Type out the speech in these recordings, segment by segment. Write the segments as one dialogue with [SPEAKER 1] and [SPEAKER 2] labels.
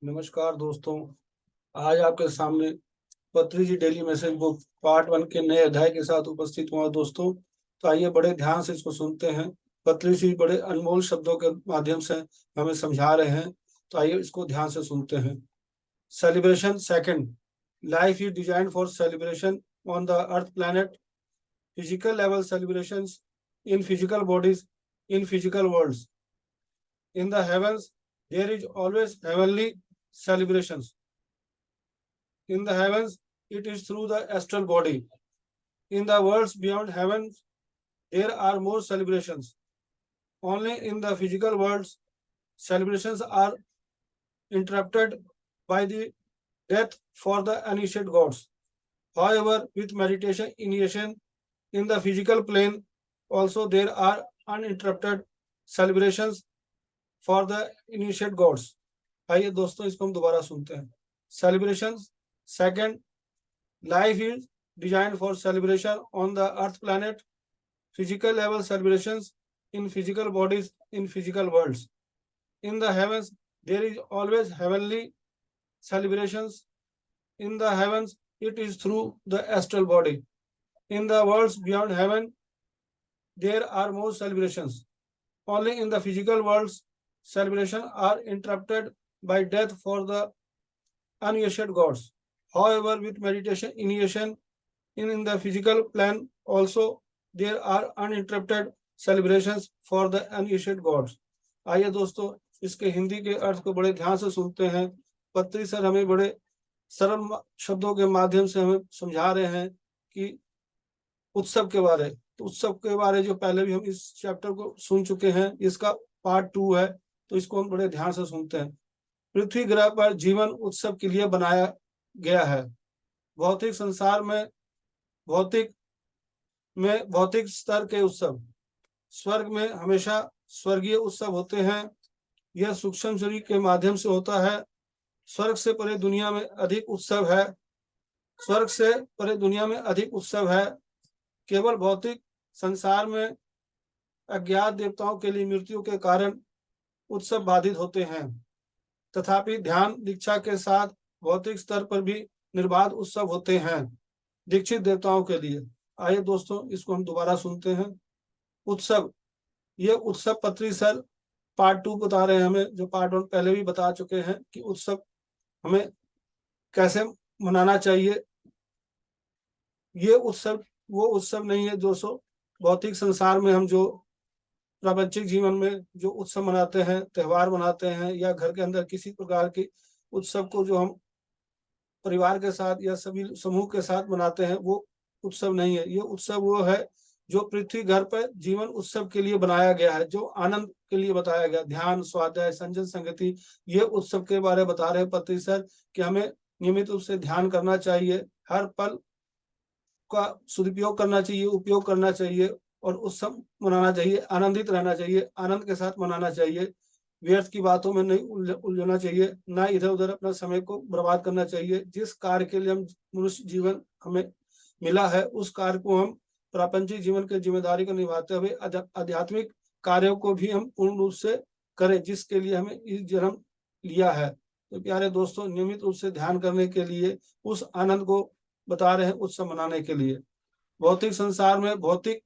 [SPEAKER 1] नमस्कार दोस्तों। आज आपके सामने पत्री जी डेली मैसेज बुक पार्ट 1 के नए अध्याय के साथ उपस्थित हुआ दोस्तों। तो आइए बड़े ध्यान से इसको सुनते हैं। पत्री जी बड़े अनमोल शब्दों के माध्यम से हमें समझा रहे हैं। तो आइए इसको ध्यान से सुनते हैं। Celebration second. Life is designed for celebration on the earth planet. Physical level celebrations in physical bodies in physical worlds. In the heavens, there is always heavenly celebrations. In the heavens, it is through the astral body. In the worlds beyond heaven, there are more celebrations. Only in the physical worlds, celebrations are interrupted by the death for the initiate gods. However, with meditation initiation in the physical plane, also there are uninterrupted celebrations for the initiate gods. आइए दोस्तों इसको हम दोबारा सुनते हैं। Celebration second. Life is design for celebration on the earth planet. Physical level celebrations in physical bodies in physical worlds. In the heavens there is always heavenly celebrations. In the heavens it is through the astral body. In the worlds beyond heaven there are more celebrations. Only in the physical worlds celebrations are interrupted by death for the uninitiated gods. However, with meditation initiation in the physical plane also there are uninterrupted celebrations for the uninitiated gods. आइए दोस्तों इसके हिंदी के अर्थ को बड़े ध्यान से सुनते हैं। पत्री सर हमें बड़े सरल शब्दों के माध्यम से हमें समझा रहे हैं कि उत्सव के बारे। तो उत्सव के बारे जो पहले भी हम इस चैप्टर को सुन चुके हैं, इसका पार्ट 2 है, तो इसको हम बड़े ध्यान से सुनते हैं। पृथ्वी ग्रह पर जीवन उत्सव के लिए बनाया गया है। भौतिक संसार में भौतिक स्तर के उत्सव, स्वर्ग में हमेशा स्वर्गीय उत्सव होते हैं। यह सूक्ष्म शरीर के माध्यम से होता है। स्वर्ग से परे दुनिया में अधिक उत्सव है। स्वर्ग से परे दुनिया में अधिक उत्सव है। केवल भौतिक संसार में अज्ञात देवताओं के लिए मृत्यु के कारण उत्सव बाधित होते हैं। तथापि ध्यान दीक्षा के साथ भौतिक स्तर पर भी निर्बाध उत्सव होते हैं दीक्षित देवताओं के लिए। आइए दोस्तों इसको हम दोबारा सुनते हैं। उत्सव, ये उत्सव पत्री सर पार्ट 2 बता रहे हैं हमें, जो पार्ट 1 पहले भी बता चुके हैं कि उत्सव हमें कैसे मनाना चाहिए। ये उत्सव वो उत्सव नहीं है दोस्तों, भौतिक संसार में हम जो प्रापंचिक जीवन में जो उत्सव मनाते हैं, त्योहार मनाते हैं, या घर के अंदर किसी प्रकार के उत्सव को जो हम परिवार के साथ या सभी समूह के साथ मनाते हैं, वो उत्सव नहीं है। ये उत्सव वो है जो पृथ्वी घर पर जीवन उत्सव के लिए बनाया गया है, जो आनंद के लिए बताया गया। ध्यान, स्वाध्याय, संजन, संगति, ये उत्सव के बारे में बता रहे हैं पत्री सर कि हमें नियमित रूप से ध्यान करना चाहिए, हर पल का सदुपयोग करना चाहिए, उपयोग करना चाहिए, और उत्सव मनाना चाहिए। आनंदित रहना चाहिए, आनंद के साथ मनाना चाहिए। व्यर्थ की बातों में नहीं उलझना चाहिए, ना इधर उधर अपना समय को बर्बाद करना चाहिए। जिस कार्य के लिए हम मनुष्य जीवन हमें मिला है, उस कार्य को हम प्रापंचिक जीवन की जिम्मेदारी को निभाते हुए आध्यात्मिक कार्यों को भी हम पूर्ण रूप से करें, जिसके लिए हमें इस जन्म लिया है। तो प्यारे दोस्तों, नियमित रूप से ध्यान करने के लिए उस आनंद को बता रहे हैं उत्सव मनाने के लिए। भौतिक संसार में भौतिक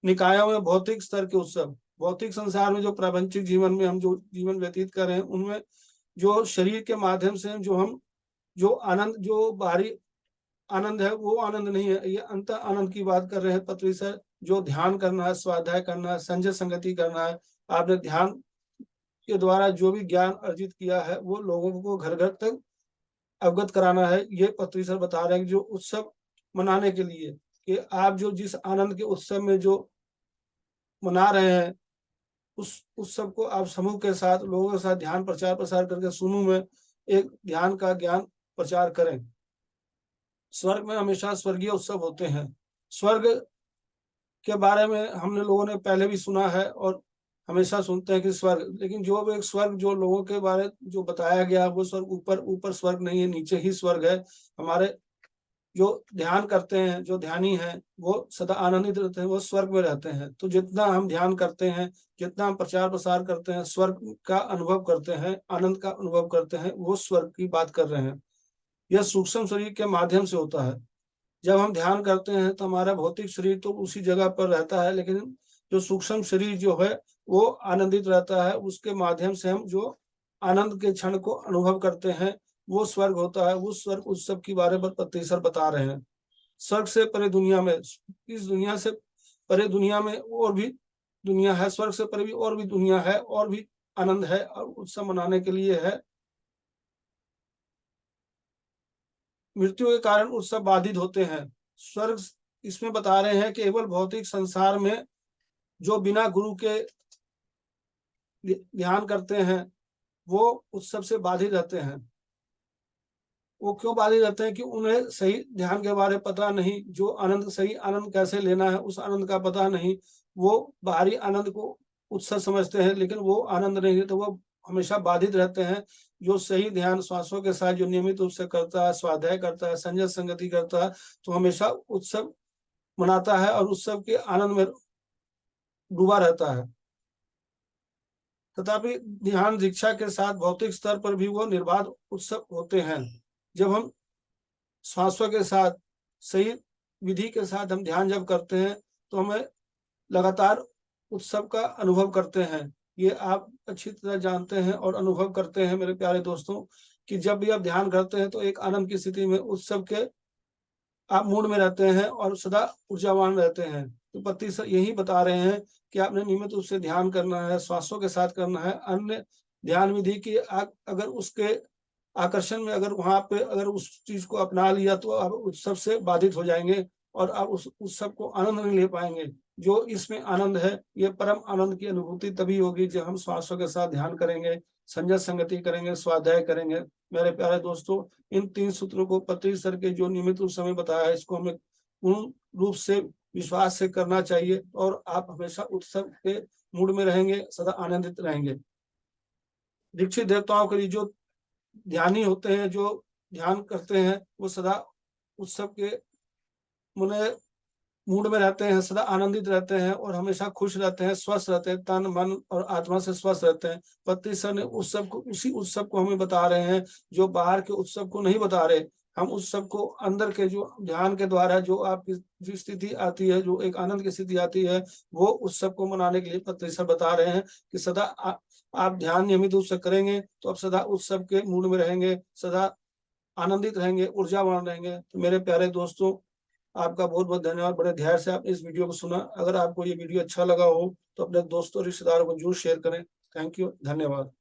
[SPEAKER 1] निकायों में भौतिक स्तर के उत्सव, भौतिक संसार में जो प्रापंचिक जीवन में हम जो जीवन व्यतीत कर रहे हैं, उनमें जो शरीर के माध्यम से जो हम जो आनंद, जो बाहरी आनंद है, वो आनंद नहीं है। ये अंत आनंद की बात कर रहे हैं पत्री सर। जो ध्यान करना है, स्वाध्याय करना है, संजय संगति करना है, आपने ध्यान के द्वारा जो भी ज्ञान अर्जित किया है, वो लोगों को घर घर तक अवगत कराना है। ये पत्री सर बता रहे हैं कि जो उत्सव मनाने के लिए, कि आप जो जिस आनंद के उत्सव में जो मना रहे हैं, उस उत्सव को आप समूह के साथ, लोगों के साथ ध्यान प्रचार प्रसार करके समूह में एक ध्यान का ज्ञान प्रचार करें। स्वर्ग में हमेशा स्वर्गीय उत्सव होते हैं। स्वर्ग के बारे में हमने लोगों ने पहले भी सुना है और हमेशा सुनते हैं कि स्वर्ग, लेकिन जो एक स्वर्ग जो लोगों के बारे जो बताया गया, वो स्वर्ग ऊपर ऊपर स्वर्ग नहीं है, नीचे ही स्वर्ग है। हमारे जो ध्यान करते हैं, जो ध्यानी हैं, वो सदा आनंदित रहते हैं, वो स्वर्ग में रहते हैं। तो जितना हम ध्यान करते हैं, जितना हम प्रचार प्रसार करते हैं, स्वर्ग का अनुभव करते हैं, आनंद का अनुभव करते हैं, वो स्वर्ग की बात कर रहे हैं। यह सूक्ष्म शरीर के माध्यम से होता है। जब हम ध्यान करते हैं तो हमारा भौतिक शरीर तो उसी जगह पर रहता है, लेकिन जो सूक्ष्म शरीर जो है वो आनंदित रहता है। उसके माध्यम से हम जो आनंद के क्षण को अनुभव करते हैं, वो स्वर्ग होता है। उस स्वर्ग उत्सव के बारे में पत्री सर बता रहे हैं। स्वर्ग से परे दुनिया में, इस दुनिया से परे दुनिया में और भी दुनिया है, स्वर्ग से परे भी और भी दुनिया है, और भी आनंद है, और उत्सव मनाने के लिए है। मृत्यु के कारण उत्सव बाधित होते हैं। स्वर्ग इसमें बता रहे हैं केवल भौतिक संसार में जो बिना गुरु के ध्यान करते हैं वो उत्सव से बाधित रहते हैं। वो क्यों बाधित रहते हैं कि उन्हें सही ध्यान के बारे में पता नहीं, जो आनंद, सही आनंद कैसे लेना है उस आनंद का पता नहीं। वो बाहरी आनंद को उत्सव समझते हैं, लेकिन वो आनंद नहीं है, तो वो हमेशा बाधित रहते हैं। जो सही ध्यान श्वासों के साथ जो नियमित रूप से करता है, स्वाध्याय करता है, संयत संगति करता है, तो हमेशा उत्सव मनाता है और उत्सव के आनंद में डूबा रहता है। तथापि ध्यान दीक्षा के साथ भौतिक स्तर पर भी वो निर्बाध उत्सव होते हैं। जब हम श्वासों के साथ सही विधि के साथ हम ध्यान जब करते हैं तो हमें लगातार उत्सव का अनुभव करते हैं। ये आप अच्छी तरह जानते हैं और अनुभव करते हैं मेरे प्यारे दोस्तों, कि जब भी आप ध्यान करते हैं तो एक आनंद की स्थिति में, उत्सव के आप मूड में रहते हैं और सदा ऊर्जावान रहते हैं। तो पति सर यही बता रहे हैं कि आपने नियमित रूप से ध्यान करना है, श्वासों के साथ करना है। अन्य ध्यान विधि की अगर उसके आकर्षण में, अगर वहां पे अगर उस चीज को अपना लिया तो आप उत्सव से बाधित हो जाएंगे और आप उस उत्सव को आनंद नहीं ले पाएंगे। जो इसमें आनंद है, ये परम आनंद की अनुभूति तभी होगी जब हम श्वासों के साथ ध्यान करेंगे, संयत संगति करेंगे, स्वाध्याय करेंगे। मेरे प्यारे दोस्तों, इन 3 सूत्रों को पत्री सर के जो नियमित रूप से बताया है, इसको हमें पूर्ण रूप से विश्वास से करना चाहिए और आप हमेशा उत्सव के मूड में रहेंगे, सदा आनंदित रहेंगे। दीक्षित देवताओं के लिए जो ध्यानी होते हैं, जो ध्यान करते हैं, वो सदा उत्सव के मूड में रहते हैं, सदा आनंदित रहते हैं और हमेशा खुश रहते हैं, स्वस्थ रहते हैं, तन मन और आत्मा से स्वस्थ रहते हैं। पत्री सर ने उत्सव को, उसी उत्सव को हमें बता रहे हैं जो बाहर के उत्सव को नहीं बता रहे। हम उत्सव को अंदर के जो ध्यान के द्वारा जो आपकी जो स्थिति आती है, जो एक आनंद की स्थिति आती है, वो उत्सव को मनाने के लिए पत्री सर बता रहे हैं कि सदा आप ध्यान नियमित रूप से करेंगे तो आप सदा उत्सव के मूड में रहेंगे, सदा आनंदित रहेंगे, ऊर्जावान रहेंगे। तो मेरे प्यारे दोस्तों, आपका बहुत बहुत धन्यवाद, बड़े ध्यान से आप इस वीडियो को सुना। अगर आपको ये वीडियो अच्छा लगा हो तो अपने दोस्तों रिश्तेदारों को जरूर शेयर करें। थैंक यू, धन्यवाद।